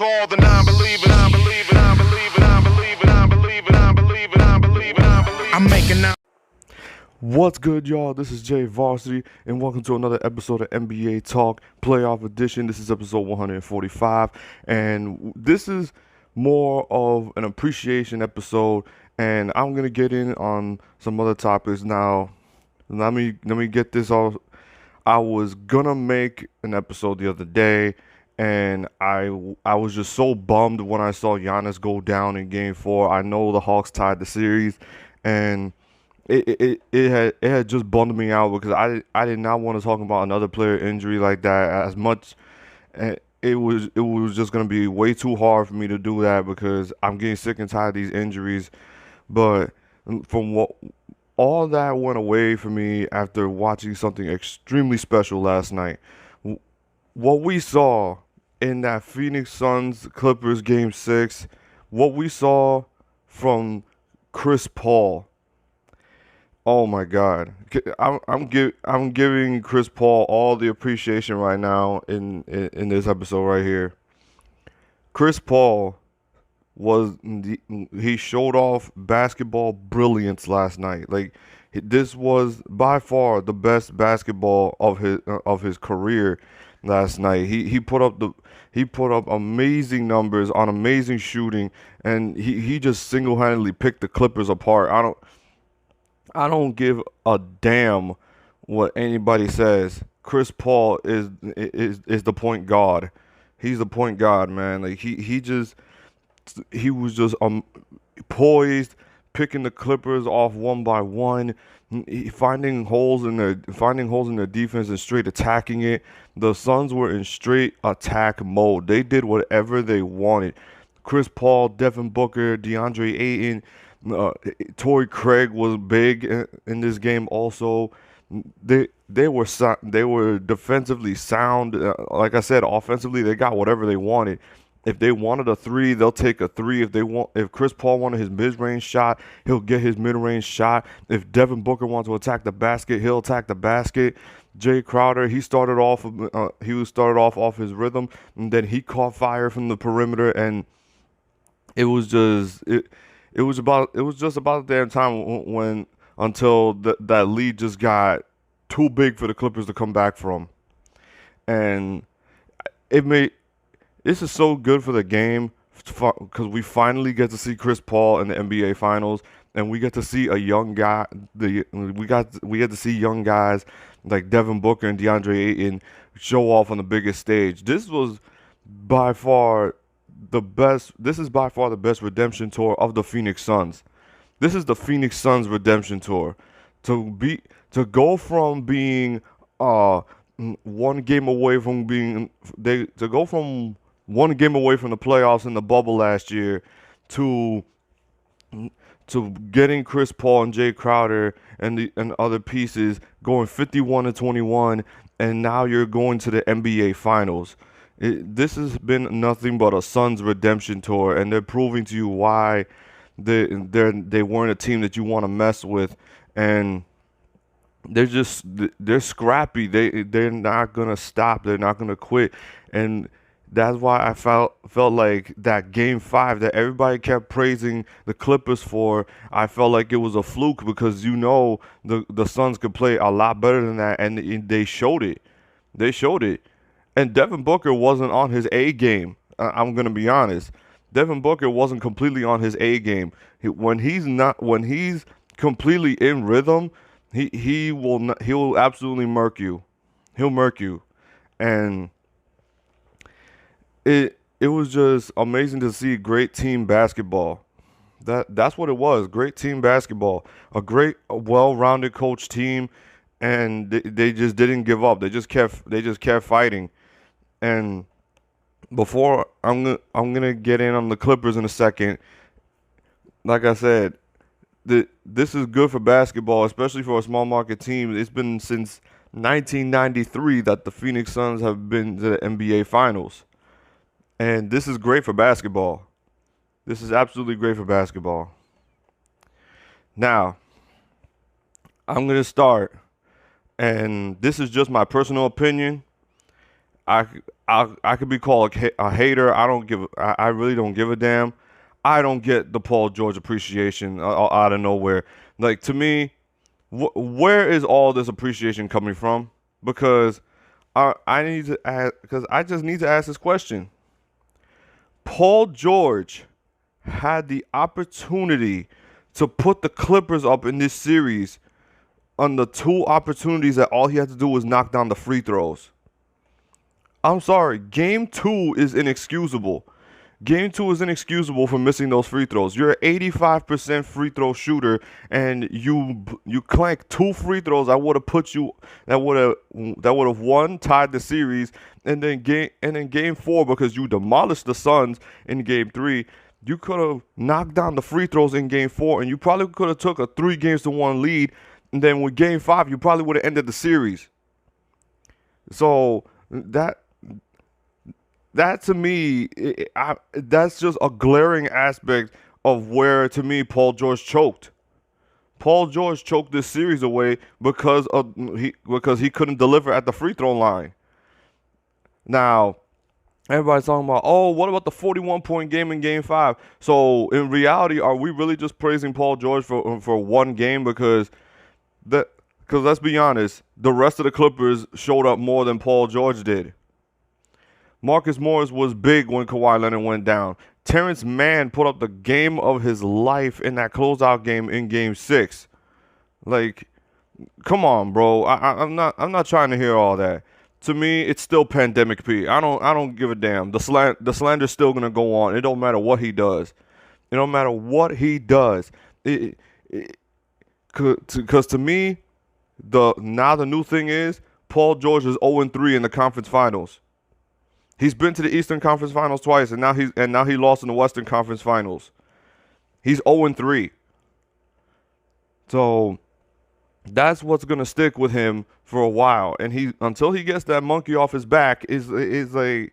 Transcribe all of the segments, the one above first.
To all the non-believers, non-believers, non-believers, non-believers, non-believers, non-believers, non-believers, non-believers. I'm making out. What's good, y'all? This is Jay Varsity, and welcome to another episode of NBA Talk Playoff Edition. This is episode 145, and this is more of an appreciation episode, and I'm gonna get in on some other topics now. Let me get this off. I was gonna make an episode the other day, and I was just so bummed when I saw Giannis go down in Game 4. I know the Hawks tied the series, and it had just bummed me out because I did not want to talk about another player injury like that as much. It was just gonna be way too hard for me to do that because I'm getting sick and tired of these injuries. But from what all that went away for me after watching something extremely special last night. What we saw in that Phoenix Suns Clippers Game 6, what we saw from Chris Paul. Oh my God, I'm giving Chris Paul all the appreciation right now in this episode right here. Chris Paul he showed off basketball brilliance last night. Like, this was by far the best basketball of his career last night. He put up amazing numbers on amazing shooting, and he just single-handedly picked the Clippers apart. I don't give a damn what anybody says. Chris Paul is the point guard. He's the point guard, man. Like, he was just poised, picking the Clippers off one by one, finding holes in their defense and straight attacking it. The Suns were in straight attack mode. They did whatever they wanted. Chris Paul, Devin Booker, DeAndre Ayton, Torrey Craig was big in this game also. They were defensively sound. Like I said, offensively they got whatever they wanted. If they wanted a three, they'll take a three. If Chris Paul wanted his mid-range shot, he'll get his mid-range shot. If Devin Booker wants to attack the basket, he'll attack the basket. Jay Crowder, he was started off his rhythm, and then he caught fire from the perimeter, and it was just about the damn time when until that lead just got too big for the Clippers to come back from, and it made. This is so good for the game because we finally get to see Chris Paul in the NBA Finals, and we get to see a young guy. We get to see young guys like Devin Booker and DeAndre Ayton show off on the biggest stage. This is by far the best redemption tour of the Phoenix Suns. This is the Phoenix Suns redemption tour. To go from being one game away from one game away from the playoffs in the bubble last year to getting Chris Paul and Jay Crowder and other pieces going 51-21, and now you're going to the NBA Finals. This has been nothing but a Suns redemption tour, and they're proving to you why they weren't a team that you want to mess with, and they're scrappy. They're not gonna stop. They're not gonna quit, and that's why I felt like that Game 5 that everybody kept praising the Clippers for. I felt like it was a fluke because the Suns could play a lot better than that, and they showed it. They showed it, and Devin Booker wasn't on his A game. I'm gonna be honest. Devin Booker wasn't completely on his A game. When he's completely in rhythm, he will absolutely murk you. He'll murk you, and it was just amazing to see great team basketball. That's what it was. Great team basketball. A well-rounded coach team, and they just didn't give up. They just kept fighting. And before I'm gonna get in on the Clippers in a second. Like I said, this is good for basketball, especially for a small market team. It's been since 1993 that the Phoenix Suns have been to the NBA Finals. And this is great for basketball. This is absolutely great for basketball. Now, I'm going to start, and this is just my personal opinion. I I could be called a hater. I really don't give a damn. I don't get the Paul George appreciation out of nowhere. Like, to me, where is all this appreciation coming from? Because I need to ask, because I just need to ask this question. Paul George had the opportunity to put the Clippers up in this series on the two opportunities that all he had to do was knock down the free throws. I'm sorry, game 2 is inexcusable. Game 2 is inexcusable for missing those free throws. You're an 85% free throw shooter, and you clank 2 free throws that would have put you that would have won, tied the series, and then game 4, because you demolished the Suns in game 3. You could have knocked down the free throws in game 4, and you probably could have took a 3-1 lead. And then with game 5, you probably would have ended the series. So that to me, that's just a glaring aspect of where, to me, Paul George choked. Paul George choked this series away because he couldn't deliver at the free throw line. Now, everybody's talking about, oh, what about the 41-point game in game 5? So in reality, are we really just praising Paul George for one game? Because let's be honest, the rest of the Clippers showed up more than Paul George did. Marcus Morris was big when Kawhi Leonard went down. Terrence Mann put up the game of his life in that closeout game in game 6. Like, come on, bro. I'm not trying to hear all that. To me, it's still Pandemic P. I don't give a damn. The slander's still gonna go on. It don't matter what he does. It don't matter what he does. Because to me, the new thing is Paul George is 0-3 in the conference finals. He's been to the Eastern Conference Finals twice, and now he lost in the Western Conference Finals. He's 0-3. So that's what's gonna stick with him for a while, and until he gets that monkey off his back, the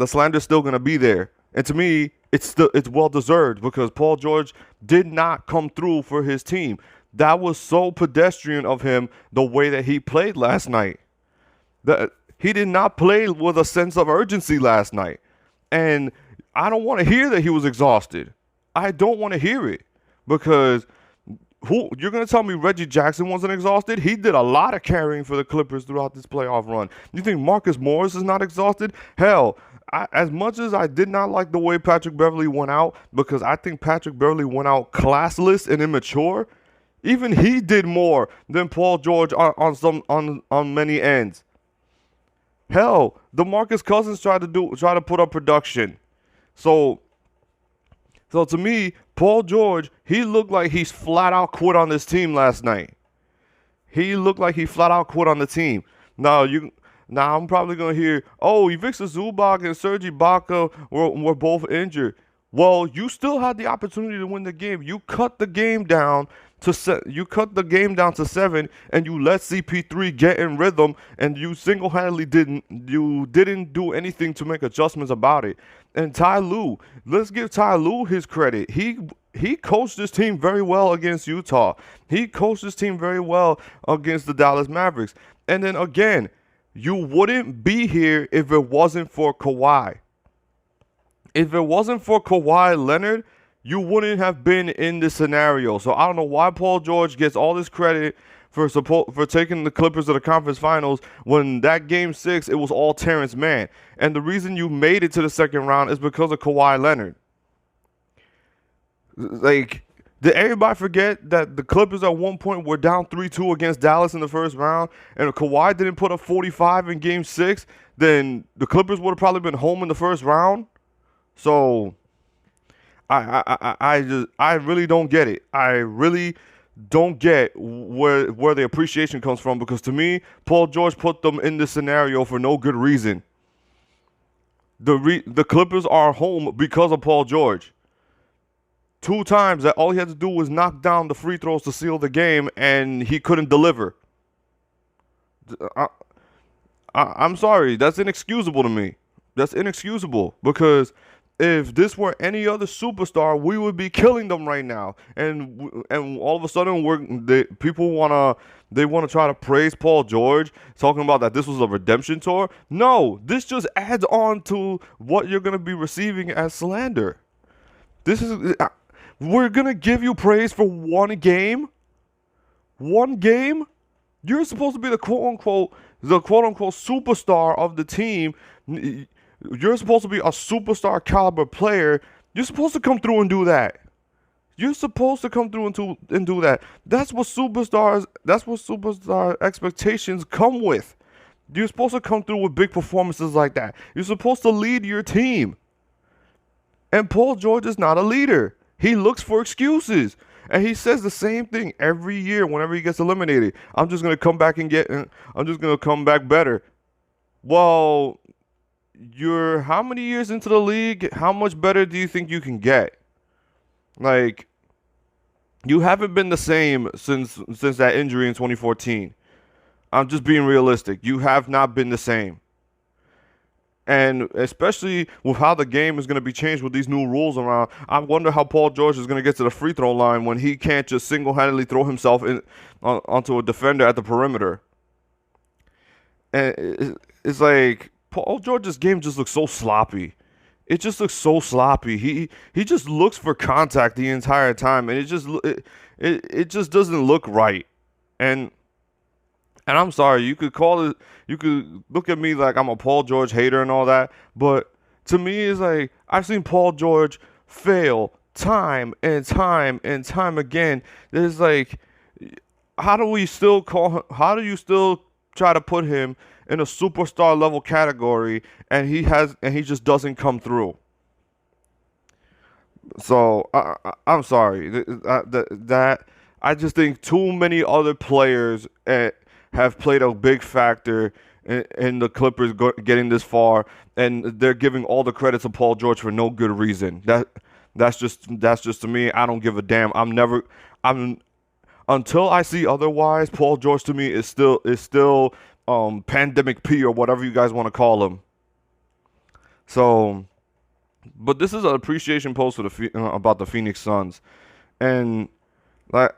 slander's still gonna be there. And to me, it's well deserved, because Paul George did not come through for his team. That was so pedestrian of him, the way that he played last night. He did not play with a sense of urgency last night. And I don't want to hear that he was exhausted. I don't want to hear it, because you're going to tell me Reggie Jackson wasn't exhausted? He did a lot of carrying for the Clippers throughout this playoff run. You think Marcus Morris is not exhausted? Hell, as much as I did not like the way Patrick Beverley went out, because I think Patrick Beverley went out classless and immature, even he did more than Paul George on many ends. Hell, DeMarcus Cousins tried to put up production. So to me, Paul George, he looked like he's flat out quit on this team last night. He looked like he flat out quit on the team. Now I'm probably gonna hear, oh, Ivica Zubac and Serge Ibaka were both injured. Well, you still had the opportunity to win the game. You cut the game down to 7, and you let CP3 get in rhythm, and you single-handedly didn't do anything to make adjustments about it. And Ty Lue, let's give Ty Lue his credit. He coached this team very well against Utah. He coached this team very well against the Dallas Mavericks. And then again, you wouldn't be here if it wasn't for Kawhi. If it wasn't for Kawhi Leonard, you wouldn't have been in this scenario. So I don't know why Paul George gets all this credit for taking the Clippers to the conference finals, when that game 6, it was all Terrence Mann. And the reason you made it to the second round is because of Kawhi Leonard. Like, did everybody forget that the Clippers at one point were down 3-2 against Dallas in the first round, and if Kawhi didn't put up 45 in game 6, then the Clippers would have probably been home in the first round? So I really don't get it. I really don't get where the appreciation comes from, because to me, Paul George put them in this scenario for no good reason. The Clippers are home because of Paul George. 2 times that all he had to do was knock down the free throws to seal the game, and he couldn't deliver. I'm sorry, that's inexcusable to me. That's inexcusable, because if this were any other superstar, we would be killing them right now. And all of a sudden, people wanna try to praise Paul George, talking about that this was a redemption tour. No, this just adds on to what you're gonna be receiving as slander. We're gonna give you praise for one game. One game. You're supposed to be the quote unquote superstar of the team. You're supposed to be a superstar caliber player. You're supposed to come through and do that. You're supposed to come through and do that. That's what superstar expectations come with. You're supposed to come through with big performances like that. You're supposed to lead your team. And Paul George is not a leader. He looks for excuses. And he says the same thing every year whenever he gets eliminated. I'm just going to come back better. Well, you're how many years into the league? How much better do you think you can get? Like, you haven't been the same since that injury in 2014. I'm just being realistic. You have not been the same. And especially with how the game is going to be changed with these new rules around, I wonder how Paul George is going to get to the free throw line when he can't just single-handedly throw himself onto a defender at the perimeter. And it's like Paul George's game just looks so sloppy. It just looks so sloppy. He just looks for contact the entire time, and it just doesn't look right. And I'm sorry, you could look at me like I'm a Paul George hater and all that, but to me, it's like I've seen Paul George fail time and time and time again. There's like, how do you still try to put him in a superstar level category, and he just doesn't come through? So I'm sorry that I just think too many other players have played a big factor in the Clippers getting this far, and they're giving all the credit to Paul George for no good reason. That's just to me. I don't give a damn. Until I see otherwise. Paul George to me is still Pandemic P or whatever you guys want to call him. So, but this is an appreciation post for about the Phoenix Suns, and like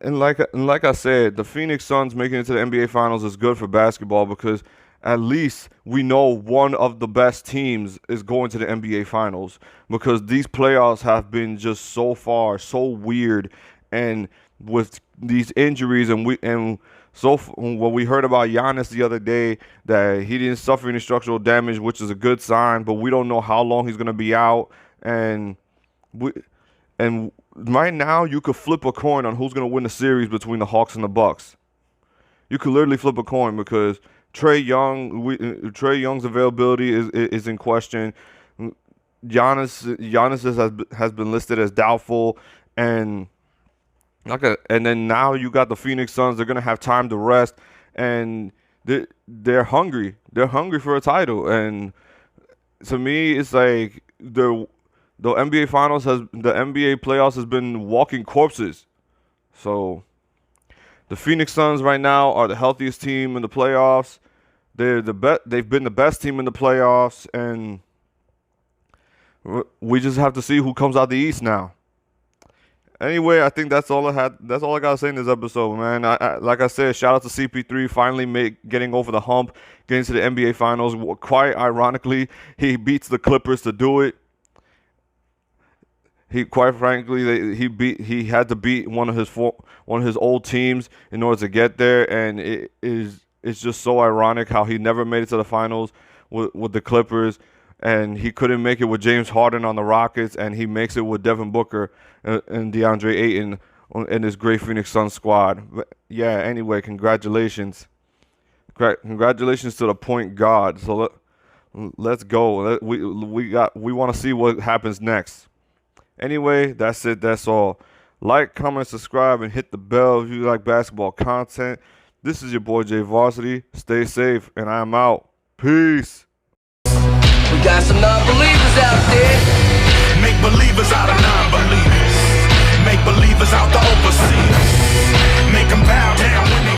I said, the Phoenix Suns making it to the NBA Finals is good for basketball because at least we know one of the best teams is going to the NBA Finals, because these playoffs have been just so far so weird, and with these injuries what we heard about Giannis the other day, that he didn't suffer any structural damage, which is a good sign, but we don't know how long he's going to be out, and right now, you could flip a coin on who's going to win the series between the Hawks and the Bucks. You could literally flip a coin because Trae Young's availability is in question. Giannis has been listed as doubtful, and then now you got the Phoenix Suns. They're going to have time to rest, and they're hungry. They're hungry for a title, and to me, it's like the NBA playoffs has been walking corpses. So the Phoenix Suns right now are the healthiest team in the playoffs. They've been the best team in the playoffs, and we just have to see who comes out the East now. Anyway, I think that's all I had. That's all I gotta say in this episode, man. Like I said, shout out to CP3 finally getting over the hump, getting to the NBA Finals. Quite ironically, he beats the Clippers to do it. He had to beat one of his old teams in order to get there, and it's just so ironic how he never made it to the finals with the Clippers, and he couldn't make it with James Harden on the Rockets, and he makes it with Devin Booker and DeAndre Ayton in this great Phoenix Suns squad. But yeah, anyway, congratulations to the point guard. So let's go. We want to see what happens next. Anyway, that's it. That's all. Like, comment, subscribe, and hit the bell if you like basketball content. This is your boy Jay Varsity. Stay safe, and I'm out. Peace. We got some non-believers out there. Make believers out of non-believers. Make believers out the overseers. Make them bow down.